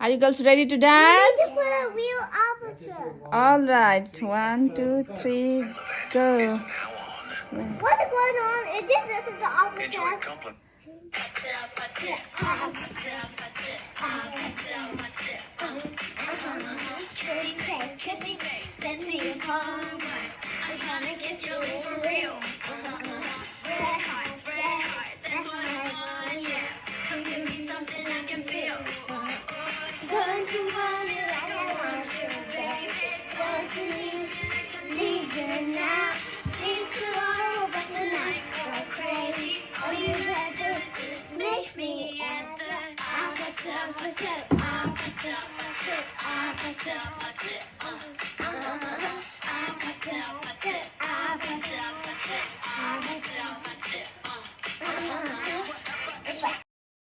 Are you girls ready to We dance? need to put a real aperture. All right. 1, 2, 3, go. What's going on? Is this the aperture? Kissy face, sexy and calm. I'm trying to kiss your lips for real. Red hearts, that's what I want, yeah. Come give me something I can feel. Don't you want me like I want you, baby? Don't you need you now? Speak tomorrow, but tonight go crazy. All you have to do is just make me at the aperture. I can tell.